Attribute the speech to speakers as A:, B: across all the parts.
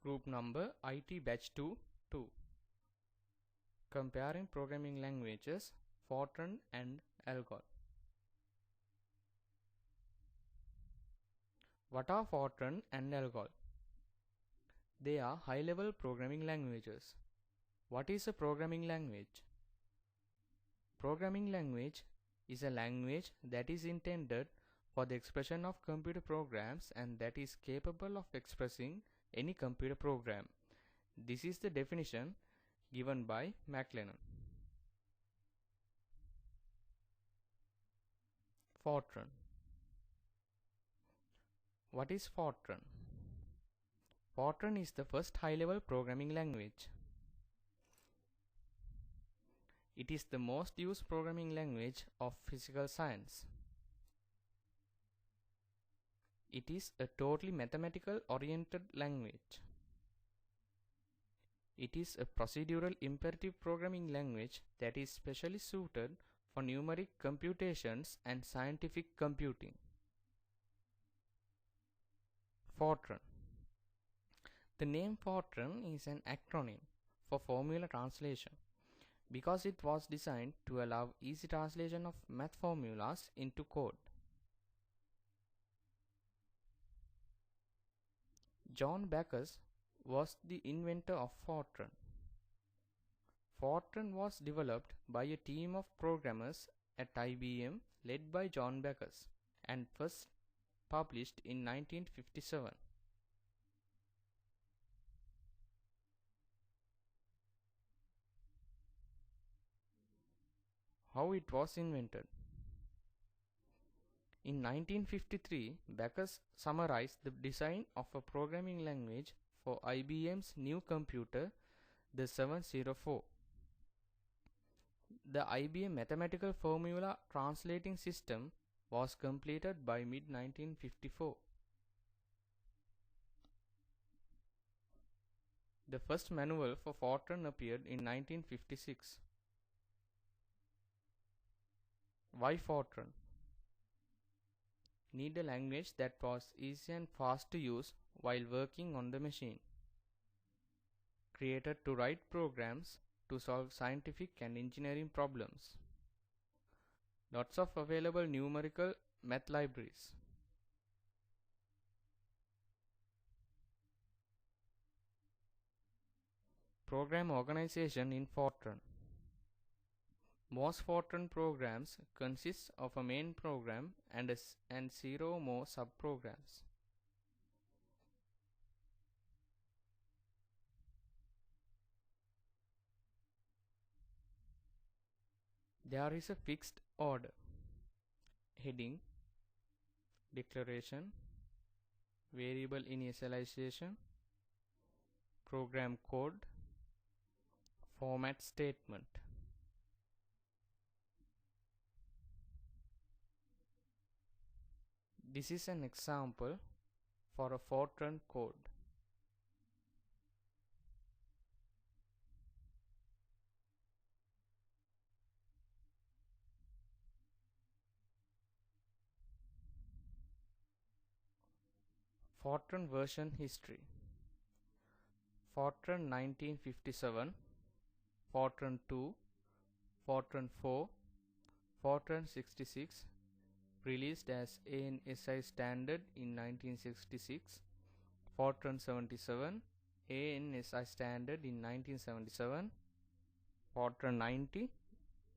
A: Group number IT Batch 2. Comparing programming languages Fortran and Algol. What are Fortran and Algol? They are high-level programming languages. What is a programming language? Programming language is a language that is intended for the expression of computer programs and that is capable of expressing any computer program. This is the definition given by McLennan. Fortran. What is Fortran? Fortran is the first high-level programming language. It is the most used programming language of physical science. It is a totally mathematical oriented language. It is a procedural imperative programming language that is specially suited for numeric computations and scientific computing. Fortran. The name Fortran is an acronym for Formula Translation because it was designed to allow easy translation of math formulas into code. John Backus was the inventor of Fortran. Fortran was developed by a team of programmers at IBM led by John Backus and first published in 1957. How it was invented? In 1953, Backus summarized the design of a programming language for IBM's new computer, the 704. The IBM Mathematical Formula Translating System was completed by mid-1954. The first manual for Fortran appeared in 1956. Why Fortran? Need a language that was easy and fast to use while working on the machine. Created to write programs to solve scientific and engineering problems. Lots of available numerical math libraries. Program organization in Fortran. Most Fortran programs consist of a main program and 0 more subprograms. There is a fixed order: heading, declaration, variable initialization, program code, format statement. This is an example for a Fortran code. Fortran version history. Fortran 1957, Fortran 2, Fortran 4, Fortran 66, released as ANSI standard in 1966, Fortran 77, ANSI standard in 1977, Fortran 90,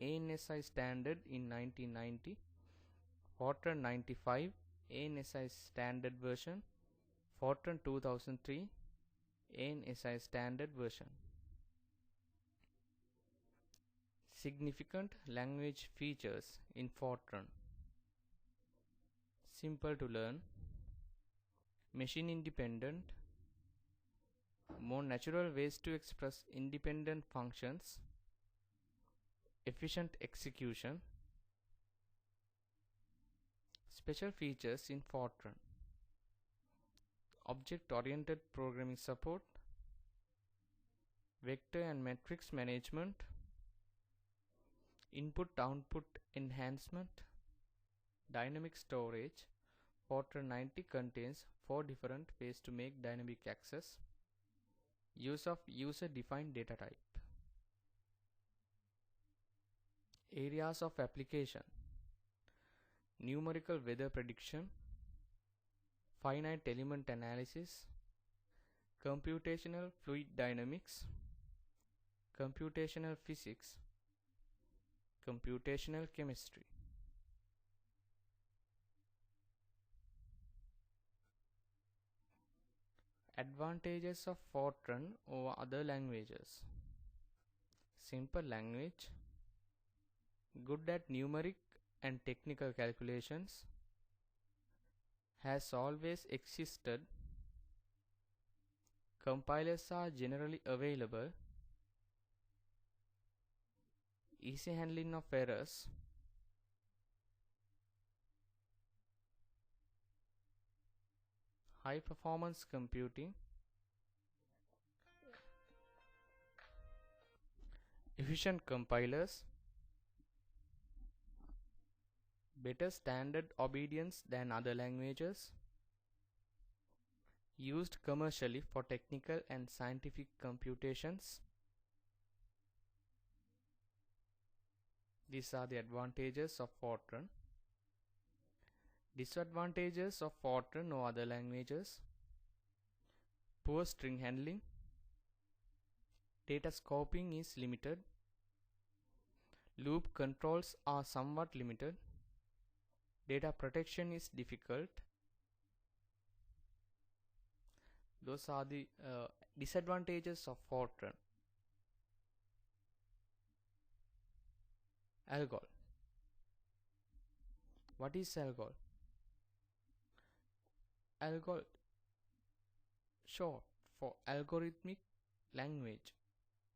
A: ANSI standard in 1990, Fortran 95, ANSI standard version, Fortran 2003, ANSI standard version. Significant language features in Fortran. Simple to learn, machine independent, more natural ways to express independent functions, efficient execution. Special features in Fortran: object-oriented programming support, vector and matrix management, input-output enhancement, dynamic storage. Fortran 90 contains 4 different ways to make dynamic access. Use of user-defined data type. Areas of application: numerical weather prediction, finite element analysis, computational fluid dynamics, computational physics, computational chemistry. Advantages of Fortran over other languages: simple language, good at numeric and technical calculations, has always existed, compilers are generally available, easy handling of errors, high performance computing, efficient compilers, better standard obedience than other languages, used commercially for technical and scientific computations. These are the advantages of Fortran. Disadvantages of Fortran or other languages: poor string handling, data scoping is limited, loop controls are somewhat limited, data protection is difficult. Those are the disadvantages of Fortran. Algol. What is Algol? Algol, short for algorithmic language,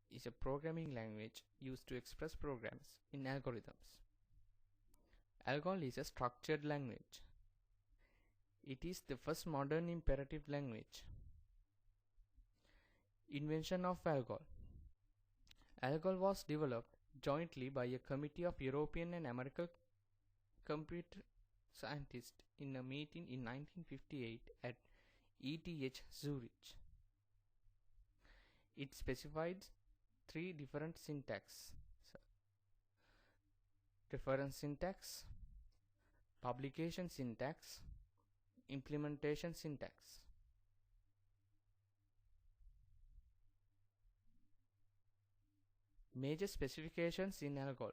A: is a programming language used to express programs in algorithms. Algol is a structured language. It is the first modern imperative language. Invention of Algol. Algol was developed jointly by a committee of European and American computer scientists in a meeting in 1958 at ETH Zurich. It specifies three different syntax: reference syntax, publication syntax, implementation syntax. Major specifications in Algol: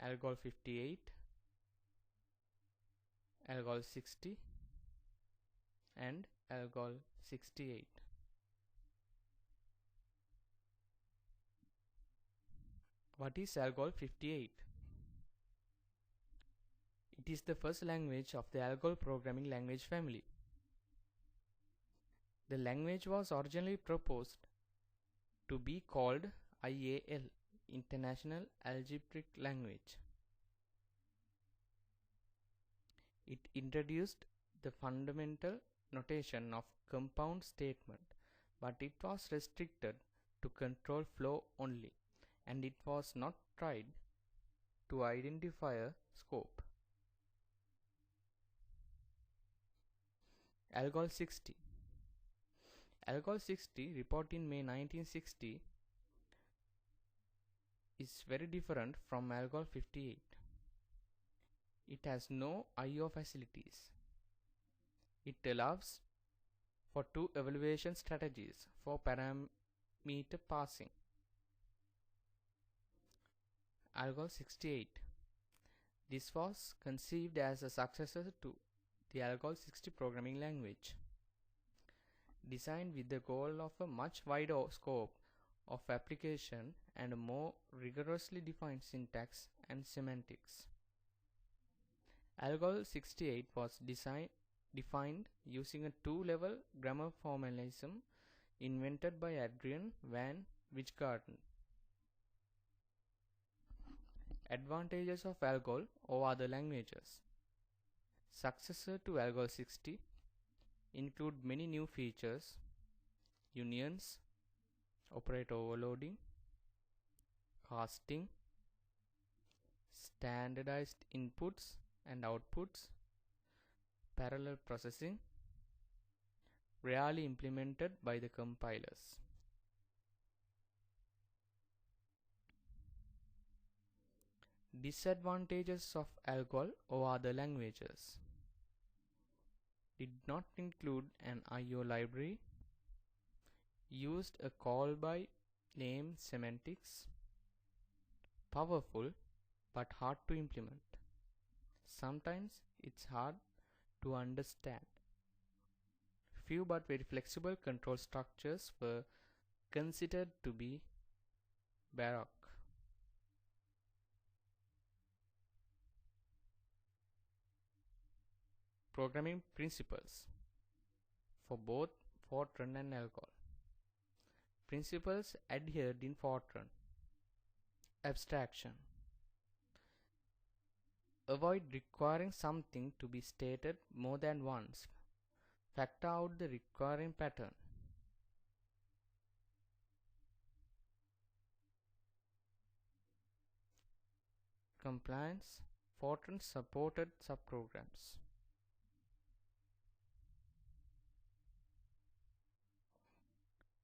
A: Algol 58, Algol 60 and Algol 68. What is Algol 58? It is the first language of the Algol programming language family. The language was originally proposed to be called IAL, International Algebraic Language. It introduced the fundamental notation of compound statement, but it was restricted to control flow only, and it was not tried to identify a scope. Algol 60. Algol 60, reported in May 1960, is very different from Algol 58. It has no I/O facilities. It allows for two evaluation strategies for parameter passing. Algol 68. This was conceived as a successor to the Algol 60 programming language, designed with the goal of a much wider scope of application and a more rigorously defined syntax and semantics. Algol 68 was defined using a two-level grammar formalism invented by Adrian van Wijngaarden. Advantages of Algol over other languages: successor to Algol 60 include many new features: unions, operator overloading, casting, standardized inputs and outputs, parallel processing, rarely implemented by the compilers. Disadvantages of Algol over other languages: did not include an I/O library, used a call by name semantics, powerful but hard to implement. Sometimes it's hard to understand. Few but very flexible control structures were considered to be baroque. Programming principles for both Fortran and Algol. Principles adhered in Fortran. Abstraction. Avoid requiring something to be stated more than once. Factor out the recurring pattern. Compliance. Fortran supported subprograms.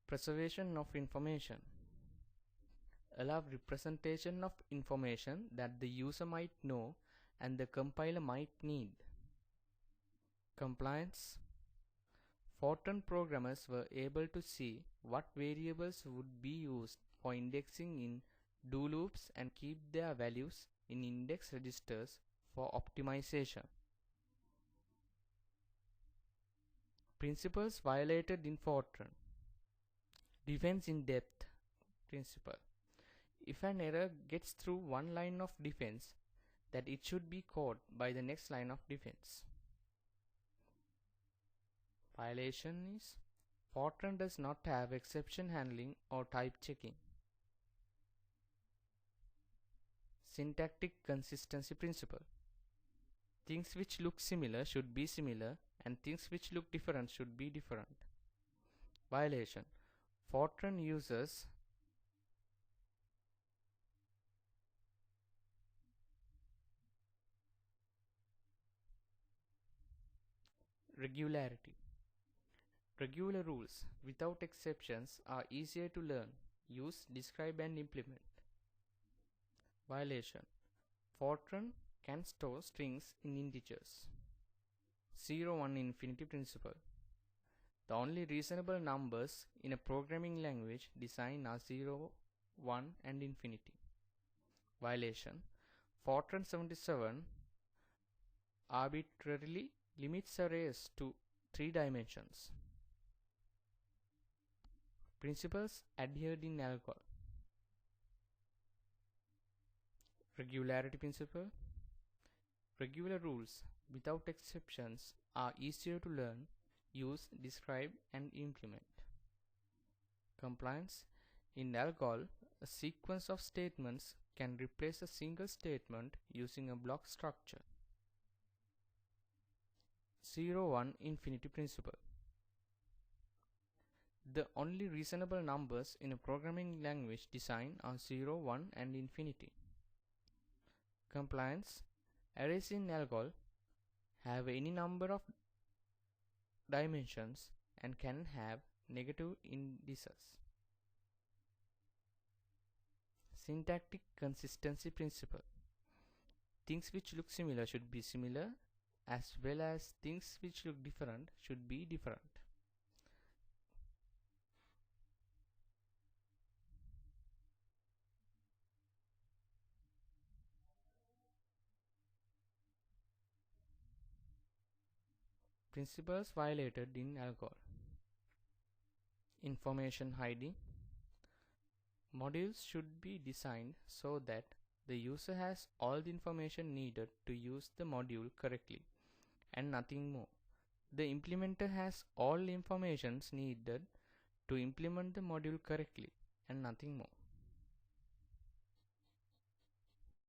A: Preservation of information. Allow representation of information that the user might know and the compiler might need. Compliance. Fortran programmers were able to see what variables would be used for indexing in do loops and keep their values in index registers for optimization. Principles violated in Fortran. Defense in depth principle. If an error gets through one line of defense, that it should be caught by the next line of defense. Violation is Fortran does not have exception handling or type checking. Syntactic consistency principle. Things which look similar should be similar and things which look different should be different. Violation. Fortran uses regularity. Regular rules without exceptions are easier to learn, use, describe and implement. Violation. Fortran can store strings in integers. 0-1 infinity principle. The only reasonable numbers in a programming language design are 0, 1 and infinity. Violation. Fortran 77 arbitrarily limits arrays to 3 dimensions. Principles adhered in Algol. Regularity principle. Regular rules without exceptions are easier to learn, use, describe and implement. Compliance. In Algol, a sequence of statements can replace a single statement using a block structure. 0-1 infinity principle. The only reasonable numbers in a programming language design are 0, 1 and infinity. Compliance. Arrays in Algol have any number of dimensions and can have negative indices. Syntactic consistency principle. Things which look similar should be similar, as well as things which look different should be different. Principles violated in Algol. Information hiding. Modules should be designed so that the user has all the information needed to use the module correctly and nothing more. The implementer has all information needed to implement the module correctly and nothing more.